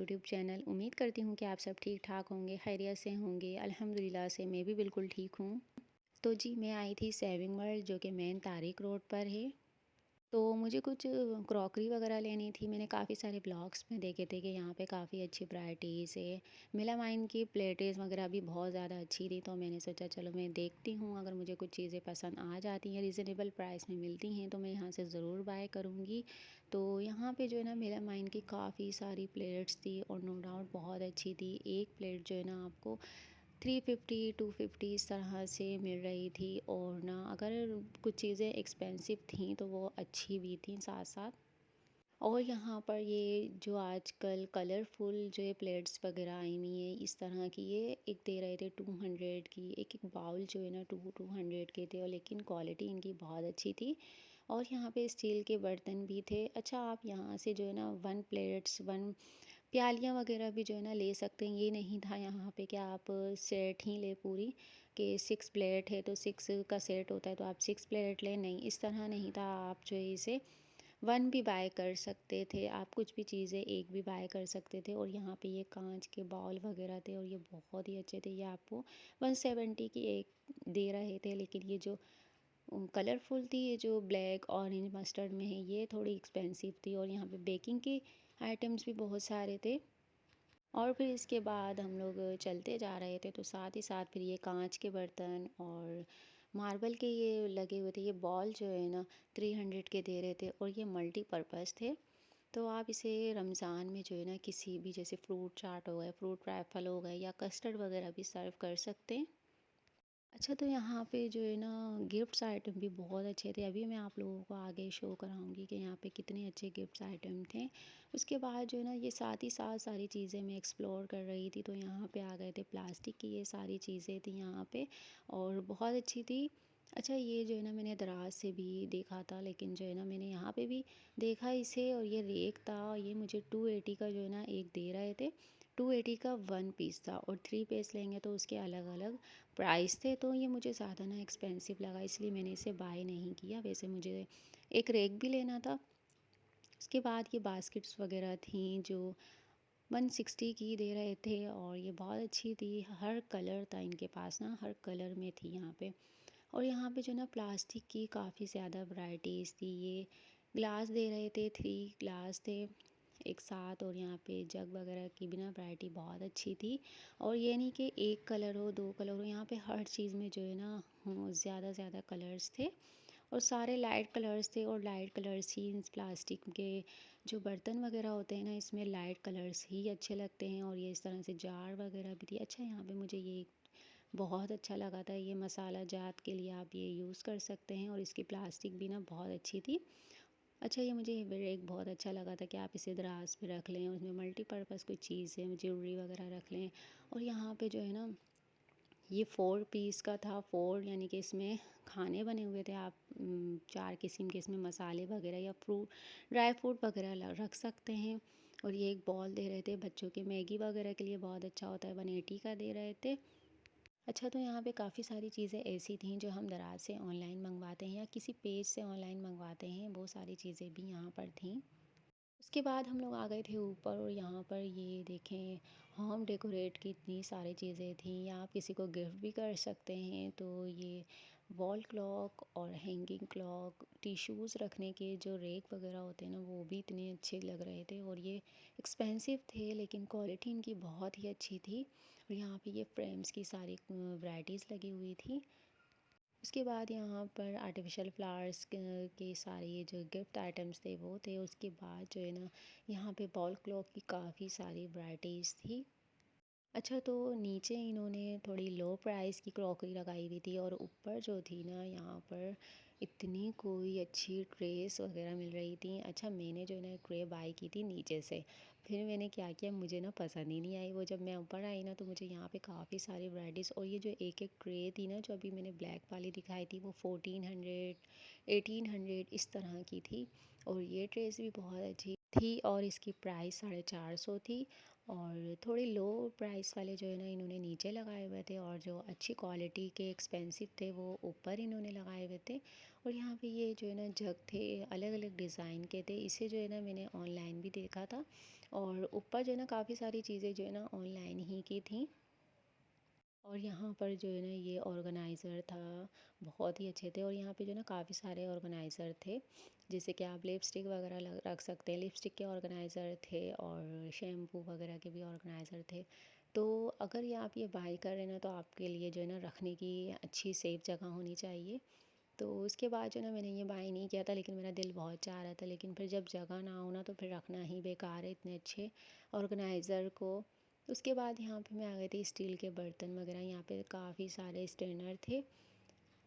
YouTube channel. उम्मीद करती हूँ कि आप सब ठीक ठाक होंगे, खैरियत से होंगे। अल्हम्दुलिल्लाह से मैं भी बिल्कुल ठीक हूँ। तो जी मैं आई थी सेविंग वर्ल्ड जो कि मेन तारिक रोड पर है। तो मुझे कुछ क्रॉकरी वगैरह लेनी थी। मैंने काफ़ी सारे ब्लॉग्स में देखे थे कि यहाँ पे काफ़ी अच्छी वैराइटीज़ है। मेलामाइन की प्लेटें वगैरह भी बहुत ज़्यादा अच्छी थी, तो मैंने सोचा चलो मैं देखती हूँ, अगर मुझे कुछ चीज़ें पसंद आ जाती हैं, रिजनेबल प्राइस में मिलती हैं, तो मैं यहाँ से ज़रूर बाय करूँगी। तो यहाँ पे जो है ना मेलामाइन की काफ़ी सारी प्लेट्स थी और नो डाउट बहुत अच्छी थी। एक प्लेट जो है ना आपको 350 250 इस तरह से मिल रही थी, और ना अगर कुछ चीज़ें एक्सपेंसिव थी तो वो अच्छी भी थी साथ साथ। और यहाँ पर ये जो आजकल कलरफुल जो ये प्लेट्स वगैरह आई हुई हैं इस तरह की, ये एक दे रहे थे 200 की। एक एक बाउल जो है ना 200 के थे, और लेकिन क्वालिटी इनकी बहुत अच्छी थी। और यहाँ पे स्टील के बर्तन भी थे। अच्छा, आप यहाँ से जो है ना वन प्लेट्स वन प्यालियाँ वगैरह भी जो है ना ले सकते हैं। ये नहीं था यहाँ पे कि आप सेट ही ले पूरी, कि 6 प्लेट है तो 6 का सेट होता है तो आप 6 प्लेट लें, नहीं इस तरह नहीं था। आप जो है इसे वन भी बाय कर सकते थे, आप कुछ भी चीज़ें एक भी बाय कर सकते थे। और यहाँ पे ये कांच के बाउल वगैरह थे और ये बहुत ही अच्छे थे। ये आपको 170 की एक दे रहे थे, लेकिन ये जो कलरफुल थी, ये जो ब्लैक ऑरेंज मस्टर्ड में है, ये थोड़ी एक्सपेंसिव थी। और यहाँ पे बेकिंग के आइटम्स भी बहुत सारे थे। और फिर इसके बाद हम लोग चलते जा रहे थे, तो साथ ही साथ फिर ये कांच के बर्तन और मार्बल के ये लगे हुए थे। ये बॉल जो है ना 300 के दे रहे थे, और ये मल्टीपर्पज़ थे। तो आप इसे रमज़ान में जो है ना किसी भी, जैसे फ्रूट चाट हो गए, फ्रूट ट्रैफल हो गए, या कस्टर्ड वगैरह भी सर्व कर सकते हैं। अच्छा, तो यहाँ पे जो है ना गिफ्ट्स आइटम भी बहुत अच्छे थे। अभी मैं आप लोगों को आगे शो कराऊंगी कि यहाँ पे कितने अच्छे गिफ्ट्स आइटम थे। उसके बाद जो है ना ये साथ ही साथ सारी चीज़ें मैं एक्सप्लोर कर रही थी, तो यहाँ पे आ गए थे प्लास्टिक की ये सारी चीज़ें थी यहाँ पे, और बहुत अच्छी थी। अच्छा, ये जो है ना मैंने दराज से भी देखा था, लेकिन जो है ना मैंने यहाँ पे भी देखा इसे, और ये रेक था। ये मुझे 280 का जो है ना एक दे रहे थे। 280 का वन पीस था, और 3 पीस लेंगे तो उसके अलग अलग प्राइस थे। तो ये मुझे ज़्यादा ना एक्सपेंसिव लगा, इसलिए मैंने इसे बाय नहीं किया। वैसे मुझे एक रेक भी लेना था। उसके बाद ये बास्केट्स वगैरह थी जो 160 की दे रहे थे, और ये बहुत अच्छी थी। हर कलर था इनके पास ना, हर कलर में थी यहाँ पे। और यहाँ पे जो ना प्लास्टिक की काफ़ी ज़्यादा वैराइटीज़ थी। ये ग्लास दे रहे थे, 3 ग्लास थे एक साथ, और यहाँ पे जग वगैरह की भी ना वैरायटी बहुत अच्छी थी। और ये नहीं कि एक कलर हो, दो कलर हो, यहाँ पे हर चीज़ में जो है ना ज़्यादा ज़्यादा कलर्स थे, और सारे लाइट कलर्स थे। और लाइट कलर्स ही इन प्लास्टिक के जो बर्तन वगैरह होते हैं ना, इसमें लाइट कलर्स ही अच्छे लगते हैं। और ये इस तरह से जार वगैरह भी थी। अच्छा, यहाँ पे मुझे ये बहुत अच्छा लगा था, ये मसाला जात के लिए आप ये यूज़ कर सकते हैं, और इसकी प्लास्टिक भी ना बहुत अच्छी थी। अच्छा, ये मुझे एक बहुत अच्छा लगा था कि आप इसे दराज पे रख लें, उसमें मल्टीपर्पज़ कोई चीज़ है, ज्वेलरी वगैरह रख लें। और यहाँ पे जो है ना ये 4 पीस का था। 4 यानी कि इसमें खाने बने हुए थे। आप 4 किस्म के इसमें मसाले वगैरह या फ्रूट, ड्राई फ्रूट वगैरह रख सकते हैं। और ये एक बॉल दे रहे थे बच्चों के मैगी वगैरह के लिए, बहुत अच्छा होता है, 180 का दे रहे थे। अच्छा, तो यहाँ पे काफ़ी सारी चीज़ें ऐसी थीं जो हम दराज से ऑनलाइन मंगवाते हैं या किसी पेज से ऑनलाइन मंगवाते हैं, वो सारी चीज़ें भी यहाँ पर थीं। उसके बाद हम लोग आ गए थे ऊपर, और यहाँ पर ये देखें होम डेकोरेट की इतनी सारी चीज़ें थी, या आप किसी को गिफ्ट भी कर सकते हैं। तो ये वॉल क्लॉक और हैंगिंग क्लॉक, टिश्यूज़ रखने के जो रेक वगैरह होते हैं ना, वो भी इतने अच्छे लग रहे थे। और ये एक्सपेंसिव थे, लेकिन क्वालिटी इनकी बहुत ही अच्छी थी। और यहाँ पे ये फ्रेम्स की सारी वैराइटीज़ लगी हुई थी। उसके बाद यहाँ पर आर्टिफिशियल फ्लावर्स के सारे ये जो गिफ्ट आइटम्स थे वो थे। उसके बाद जो है ना यहाँ पे वॉल क्लॉक की काफ़ी सारी वैराइटीज़ थी। अच्छा, तो नीचे इन्होंने थोड़ी लो प्राइस की क्रॉकरी लगाई हुई थी, और ऊपर जो थी ना यहाँ पर इतनी कोई अच्छी ट्रेस वगैरह मिल रही थी। अच्छा, मैंने जो है ना ट्रे बाई की थी नीचे से। फिर मैंने क्या किया, मुझे ना पसंद ही नहीं आई वो। जब मैं ऊपर आई ना, तो मुझे यहाँ पे काफ़ी सारी वैराइटीज़, और ये जो एक एक ट्रे थी ना, जो अभी मैंने ब्लैक वाली दिखाई थी, वो 1400 1800 इस तरह की थी। और ये ट्रेस भी बहुत अच्छी थी, और इसकी प्राइस 450 थी। और थोड़े लो प्राइस वाले जो है ना इन्होंने नीचे लगाए हुए थे, और जो अच्छी क्वालिटी के एक्सपेंसिव थे वो ऊपर इन्होंने लगाए हुए थे। और यहाँ पे ये जो है ना जग थे अलग अलग डिज़ाइन के थे, इसे जो है ना मैंने ऑनलाइन भी देखा था। और ऊपर जो है ना काफ़ी सारी चीज़ें जो है ना ऑनलाइन ही की थी। और यहाँ पर जो है ना ये ऑर्गेनाइज़र था, बहुत ही अच्छे थे। और यहाँ पे जो है ना काफ़ी सारे ऑर्गेनाइज़र थे, जैसे कि आप लिपस्टिक वगैरह रख सकते हैं, लिपस्टिक के ऑर्गेनाइज़र थे और शैम्पू वगैरह के भी ऑर्गेनाइज़र थे। तो अगर ये आप ये बाई कर रहे हैं ना, तो आपके लिए जो है ना रखने की अच्छी सेफ जगह होनी चाहिए। तो उसके बाद जो ना मैंने ये बाय नहीं किया था, लेकिन मेरा दिल बहुत चाह रहा था, लेकिन फिर जब जगह ना हो ना तो फिर रखना ही बेकार है इतने अच्छे ऑर्गेनाइज़र को। उसके बाद यहाँ पे मैं आ गई थी स्टील के बर्तन वगैरह, यहाँ पे काफ़ी सारे स्टेनर थे।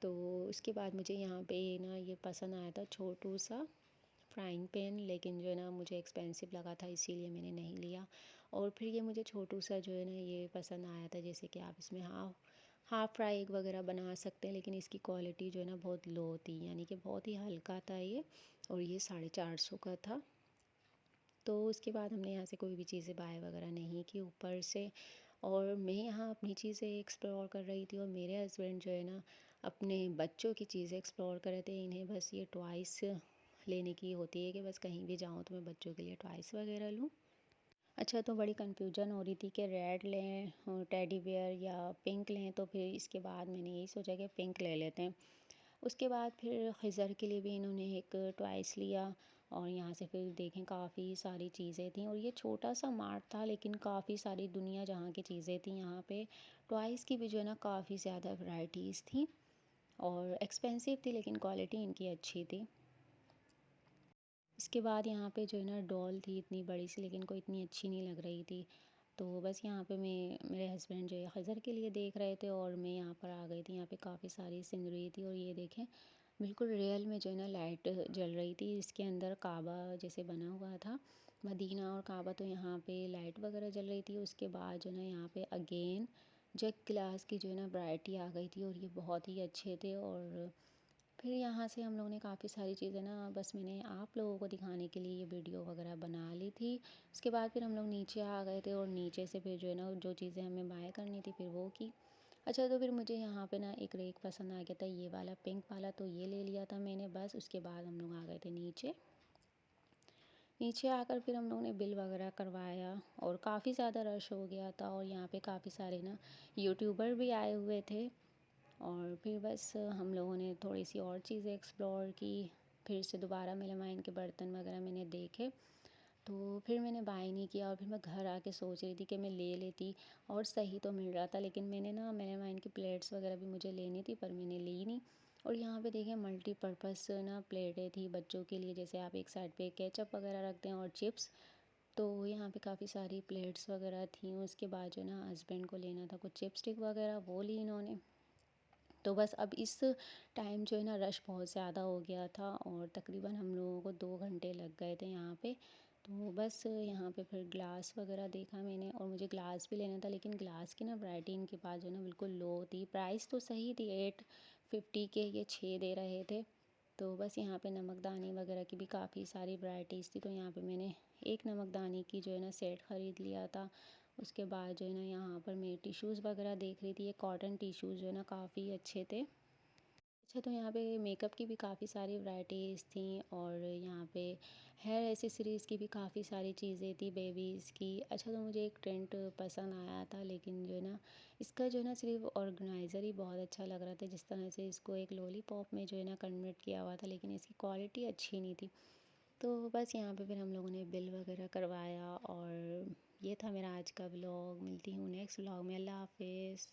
तो उसके बाद मुझे यहाँ पे ना ये पसंद आया था छोटू सा फ्राइंग पैन, लेकिन जो है ना मुझे एक्सपेंसिव लगा था इसीलिए मैंने नहीं लिया। और फिर ये मुझे छोटू सा जो है ना ये पसंद आया था, जैसे कि आप इसमें हाफ़ फ्राई एग वगैरह बना सकते हैं, लेकिन इसकी क्वालिटी जो है ना बहुत लो थी, यानी कि बहुत ही हल्का था ये। और ये 450 का था। तो उसके बाद हमने यहाँ से कोई भी चीज़ें बाय वगैरह नहीं की ऊपर से। और मैं यहाँ अपनी चीज़ें एक्सप्लोर कर रही थी, और मेरे हस्बैंड जो है ना अपने बच्चों की चीज़ें एक्सप्लोर कर रहे थे। इन्हें बस ये टॉयस लेने की होती है कि बस कहीं भी जाऊँ तो मैं बच्चों के लिए टॉयस वगैरह लूँ। अच्छा, तो बड़ी कन्फ्यूजन हो रही थी कि रेड लें टेडी बियर या पिंक लें, तो फिर इसके बाद मैंने यही सोचा कि पिंक ले लेते हैं। उसके बाद फिर खिज़र के लिए भी इन्होंने एक टॉयस लिया। और यहाँ से फिर देखें काफ़ी सारी चीज़ें थी, और ये छोटा सा मार्ट था लेकिन काफ़ी सारी दुनिया जहाँ की चीज़ें थी यहाँ पे। टॉयस की भी जो है ना काफ़ी ज़्यादा वैराइटीज़ थी, और एक्सपेंसिव थी लेकिन क्वालिटी इनकी अच्छी थी। इसके बाद यहाँ पे जो है ना डॉल थी इतनी बड़ी सी, लेकिन कोई इतनी अच्छी नहीं लग रही थी। तो बस यहाँ पे मेरे हस्बैंड जो है खज़र के लिए देख रहे थे, और मैं यहाँ पर आ गई थी। यहाँ पे काफ़ी सारी सिनरी थी, और ये देखें बिल्कुल रियल में जो है ना लाइट जल रही थी। इसके अंदर काबा जैसे बना हुआ था, मदीना और काबा, तो यहाँ पे लाइट वगैरह जल रही थी। उसके बाद जो है ना यहाँ पे अगेन जग गिलास की जो है ना वैरायटी आ गई थी, और ये बहुत ही अच्छे थे। और फिर यहाँ से हम लोगों ने काफ़ी सारी चीज़ें ना, बस मैंने आप लोगों को दिखाने के लिए ये वीडियो वगैरह बना ली थी। उसके बाद फिर हम लोग नीचे आ गए थे, और नीचे से फिर जो है ना जो चीज़ें हमें बाय करनी थी फिर वो की। अच्छा, तो फिर मुझे यहाँ पे ना एक रेक पसंद आ गया था, ये वाला पिंक वाला, तो ये ले लिया था मैंने बस। उसके बाद हम लोग आ गए थे नीचे। नीचे आकर फिर हम लोगों ने बिल वगैरह करवाया, और काफ़ी ज़्यादा रश हो गया था, और यहाँ पे काफ़ी सारे ना यूट्यूबर भी आए हुए थे। और फिर बस हम लोगों ने थोड़ी सी और चीज़ें एक्सप्लोर की। फिर से दोबारा मेलामाइन के बर्तन वगैरह मैंने देखे, तो फिर मैंने बाय नहीं किया। और फिर मैं घर आके सोच रही थी कि मैं ले लेती, और सही तो मिल रहा था, लेकिन मैंने ना मेलामाइन की प्लेट्स वगैरह भी मुझे लेनी थी, पर मैंने ली नहीं। और यहाँ पे देखिए मल्टीपर्पज़ ना प्लेटें थी बच्चों के लिए, जैसे आप एक साइड पे केचप वगैरह रखते हैं और चिप्स। तो यहाँ पे काफ़ी सारी प्लेट्स वगैरह थी। उसके बाद जो ना हस्बैंड को लेना था कुछ चिपस्टिक वगैरह, वो ली इन्होंने। तो बस अब इस टाइम जो है ना रश बहुत ज़्यादा हो गया था, और तकरीबन हम लोगों को 2 घंटे लग गए थे यहाँ पे। तो बस यहाँ पे फिर ग्लास वगैरह देखा मैंने, और मुझे ग्लास भी लेना था, लेकिन ग्लास की ना वैरायटी इनके पास जो है ना बिल्कुल लो थी। प्राइस तो सही थी, 850 के ये 6 दे रहे थे। तो बस यहाँ पे नमकदानी वगैरह की भी काफ़ी सारी वैराइटीज़ थी, तो यहाँ पे मैंने एक नमकदानी की जो है ना सेट ख़रीद लिया था। उसके बाद जो है ना यहाँ पर मैं टिश्यूज़ वगैरह देख रही थी, ये कॉटन टिश्यूज़ जो है ना काफ़ी अच्छे थे। अच्छा, तो यहाँ पे मेकअप की भी काफ़ी सारी वैराइटीज़ थी, और यहाँ पे हेयर एसेसरीज़ की भी काफ़ी सारी चीज़ें थी बेबीज़ की। अच्छा, तो मुझे एक ट्रेंड पसंद आया था, लेकिन जो है ना इसका जो है ना सिर्फ ऑर्गेनाइज़र ही बहुत अच्छा लग रहा था, जिस तरह से इसको एक लॉलीपॉप में जो है ना कन्वर्ट किया हुआ था, लेकिन इसकी क्वालिटी अच्छी नहीं थी। तो बस यहाँ पे फिर हम लोगों ने बिल वगैरह करवाया, और ये था मेरा आज का व्लॉग। मिलती हूँ नेक्स्ट व्लॉग में। अल्लाह हाफिज़।